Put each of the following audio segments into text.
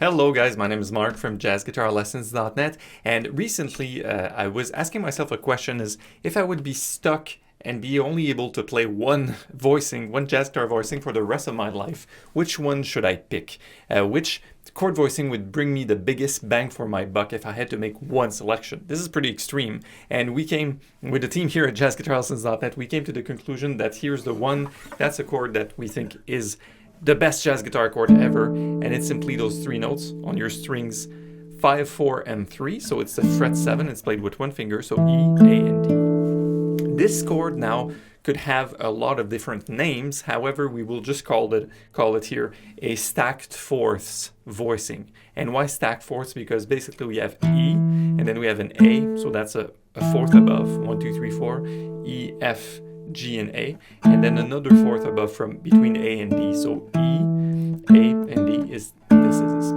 Hello guys, my name is Marc from jazzguitarlessons.net, and recently I was asking myself a question: is if I would be stuck and be only able to play one jazz guitar voicing for the rest of my life, which one should I pick? Which chord voicing would bring me the biggest bang for my buck if I had to make one selection? This is pretty extreme, and we came, with the team here at jazzguitarlessons.net, we came to the conclusion that here's the one, that's a chord that we think is the best jazz guitar chord ever, and it's simply those three notes on your strings 5, 4, and 3. So it's the fret 7, it's played with one finger, so E, A, and D. This chord now could have a lot of different names, however we will just call it here a stacked fourths voicing. And why stacked fourths? Because basically we have E, and then we have an A, so that's a fourth above, 1, 2, 3, 4, E, F, G, and A, and then another fourth above from between A and D. So E, A, and D is this.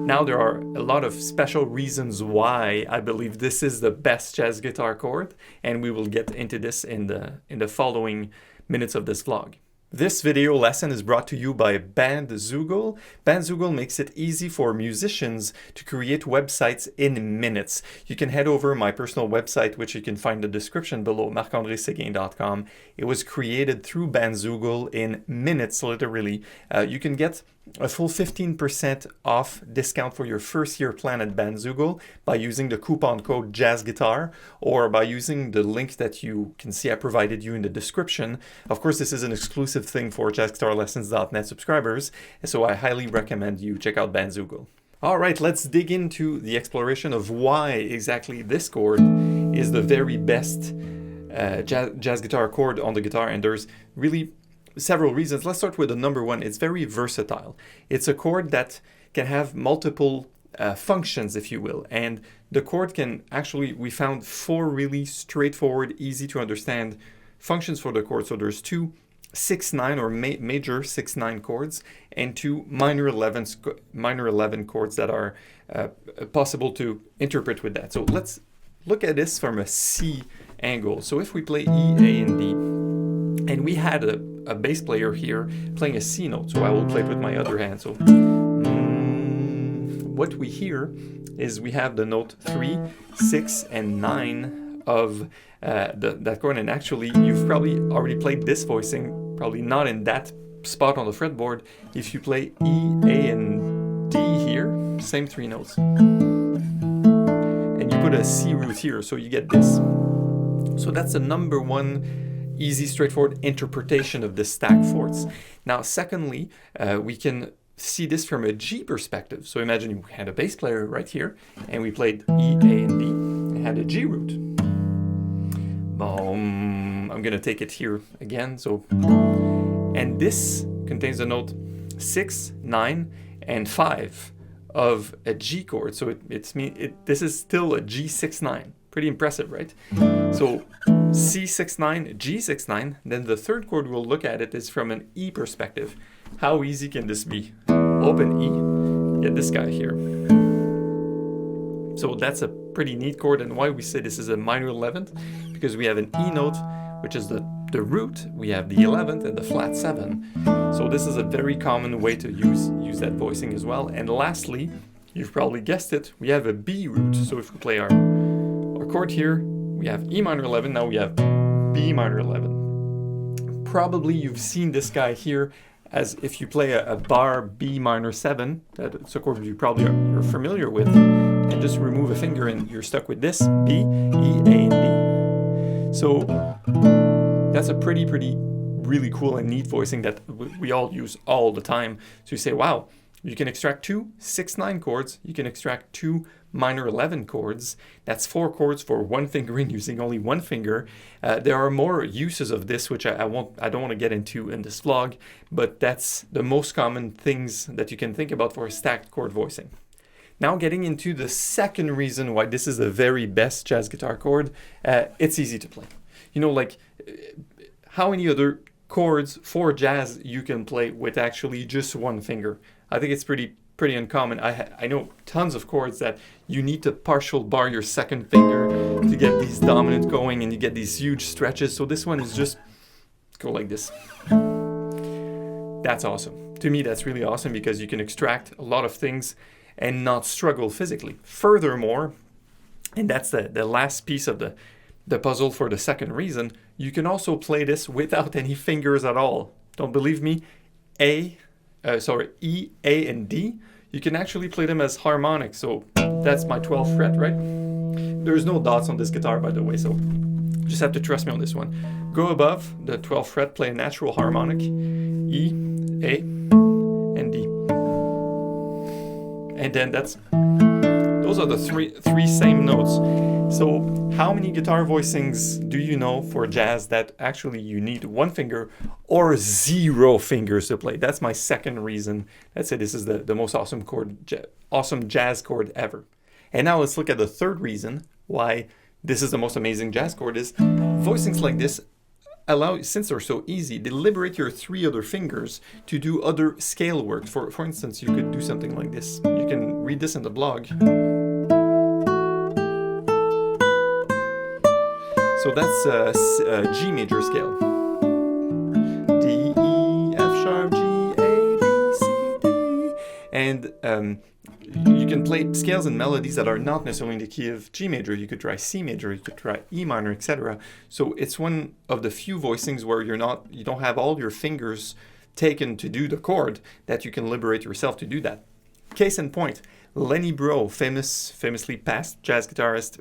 Now there are a lot of special reasons why I believe this is the best jazz guitar chord, and we will get into this in the following minutes of this vlog. This video lesson is brought to you by Bandzoogle. Bandzoogle makes it easy for musicians to create websites in minutes. You can head over my personal website, which you can find in the description below, marcandreseguin.com. It was created through Bandzoogle in minutes, literally. You can get a full 15% off discount for your first year plan at Bandzoogle by using the coupon code JazzGuitar, or by using the link that you can see I provided you in the description. Of course, this is an exclusive thing for jazzguitarlessons.net subscribers, so I highly recommend you check out Bandzoogle. All right, let's dig into the exploration of why exactly this chord is the very best jazz guitar chord on the guitar, and there's really several reasons. Let's start with the number one. It's very versatile. It's a chord that can have multiple functions, if you will, and the chord can actually, we found 4 really straightforward, easy to understand functions for the chord. So there's 2 6/9 or major 6/9 chords and 2 minor 11 chords that are possible to interpret with that. So let's look at this from a C angle. So if we play E, A, and D, and we had a bass player here playing a C note, so I will play it with my other hand. So what we hear is we have the note 3, 6, and 9 of that chord, and actually you've probably already played this voicing, probably not in that spot on the fretboard. If you play E, A, and D here, same 3 notes, and you put a C root here, so you get this. So that's the number one easy, straightforward interpretation of the stacked fourths. Now, secondly, we can see this from a G perspective. So imagine you had a bass player right here, and we played E, A, and D, and had a G root. Boom. I'm gonna take it here again. So, and this contains the note 6, 9, and 5 of a G chord. So this is still a G 6/9. Pretty impressive, right? So C 6/9, G 6/9. Then the third chord we'll look at it is from an E perspective. How easy can this be? Open E, get this guy here. So that's a pretty neat chord, and why we say this is a minor 11th, because we have an E note, which is the root, we have the 11th and the flat 7. So this is a very common way to use that voicing as well. And lastly, you've probably guessed it, we have a B root. So if we play our chord here, we have E minor 11, now we have B minor 11. Probably you've seen this guy here as if you play a bar B minor 7, that's a chord you're familiar with, and just remove a finger and you're stuck with this, B, E, A, and D. So that's a pretty really cool and neat voicing that we all use all the time. So you say, wow, you can extract 2 6/9 chords, you can extract 2 minor 11 chords. That's 4 chords for one fingering using only one finger. There are more uses of this, which I don't want to get into in this vlog, but that's the most common things that you can think about for a stacked chord voicing. Now getting into the second reason why this is the very best jazz guitar chord, it's easy to play. You know, like how many other chords for jazz you can play with actually just one finger? I think it's pretty uncommon. I know tons of chords that you need to partial bar your second finger to get these dominant going, and you get these huge stretches. So this one is just go like this. That's awesome. To me, that's really awesome because you can extract a lot of things and not struggle physically. Furthermore, and that's the last piece of the puzzle for the second reason, you can also play this without any fingers at all. Don't believe me? E, A, and D, you can actually play them as harmonics. So that's my 12th fret, right? There's no dots on this guitar, by the way, so just have to trust me on this one. Go above the 12th fret, play a natural harmonic, E, A, and D. And then those are the three same notes. So how many guitar voicings do you know for jazz that actually you need one finger or 0 fingers to play? That's my second reason. That's it. This is the most awesome awesome jazz chord ever. And now let's look at the third reason why this is the most amazing jazz chord is voicings like this allow, since they're so easy, they liberate your 3 other fingers to do other scale work. For instance, you could do something like this. You can read this in the blog. So that's G major scale. D, E, F sharp, G, A, B, C, D. And you can play scales and melodies that are not necessarily in the key of G major. You could try C major, you could try E minor, etc. So it's one of the few voicings where you don't have all your fingers taken to do the chord, that you can liberate yourself to do that. Case in point, Lenny Breau, famously past jazz guitarist,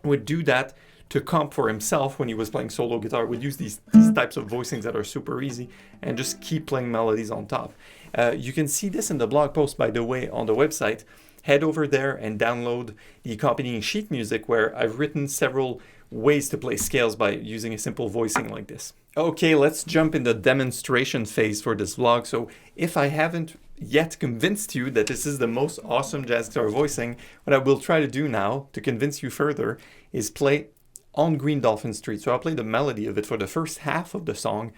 would do that to comp for himself when he was playing solo guitar, would use these types of voicings that are super easy and just keep playing melodies on top. You can see this in the blog post, by the way, on the website. Head over there and download the accompanying sheet music where I've written several ways to play scales by using a simple voicing like this. Okay, let's jump in the demonstration phase for this vlog. So if I haven't yet convinced you that this is the most awesome jazz guitar voicing, what I will try to do now to convince you further is play On Green Dolphin Street. So I'll play the melody of it for the first half of the song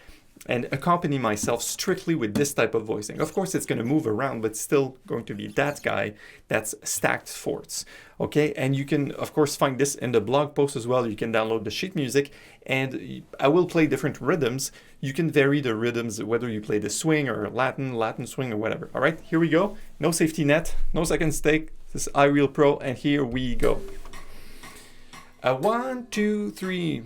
and accompany myself strictly with this type of voicing. Of course, it's going to move around, but still going to be that guy that's stacked fourths. Okay, and you can, of course, find this in the blog post as well. You can download the sheet music, and I will play different rhythms. You can vary the rhythms, whether you play the swing or Latin swing or whatever. All right, here we go. No safety net, no second stake. This is iReal Pro, and here we go. 1, 2, 3.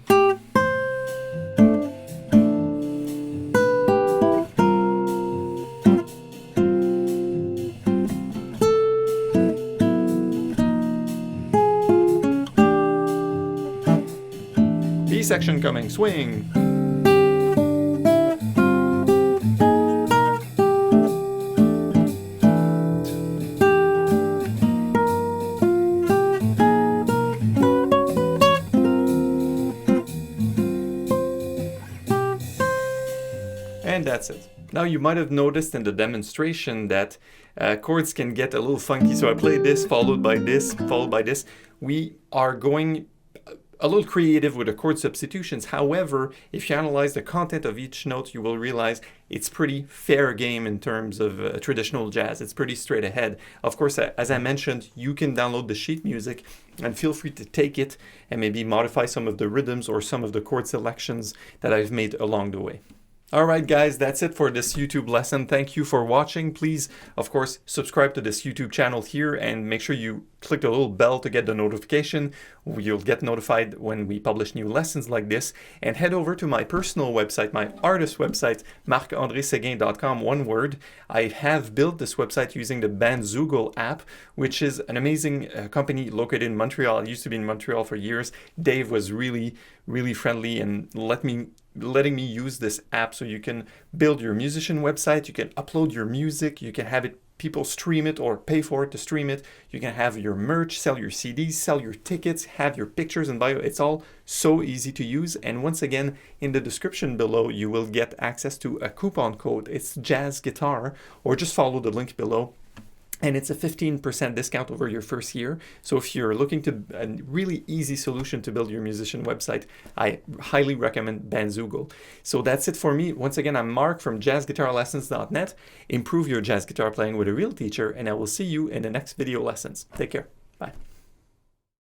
B section coming, swing. And that's it. Now you might have noticed in the demonstration that chords can get a little funky. So I played this, followed by this, followed by this. We are going a little creative with the chord substitutions. However, if you analyze the content of each note, you will realize it's pretty fair game in terms of traditional jazz. It's pretty straight ahead. Of course, as I mentioned, you can download the sheet music and feel free to take it and maybe modify some of the rhythms or some of the chord selections that I've made along the way. Alright guys, that's it for this YouTube lesson. Thank you for watching. Please, of course, subscribe to this YouTube channel here and make sure you click the little bell to get the notification. You'll get notified when we publish new lessons like this. And head over to my personal website, my artist website, marcandreseguin.com, one word. I have built this website using the Bandzoogle app, which is an amazing company located in Montreal. I used to be in Montreal for years. Dave was really friendly and letting me use this app so you can build your musician website, you can upload your music, you can have people stream it or pay for it to stream it, you can have your merch, sell your CDs, sell your tickets, have your pictures and bio. It's all so easy to use. And once again, in the description below, you will get access to a coupon code. It's Jazz Guitar, or just follow the link below. And it's a 15% discount over your first year. So if you're looking to a really easy solution to build your musician website, I highly recommend Bandzoogle. So that's it for me. Once again, I'm Marc from jazzguitarlessons.net. Improve your jazz guitar playing with a real teacher, and I will see you in the next video lessons. Take care. Bye.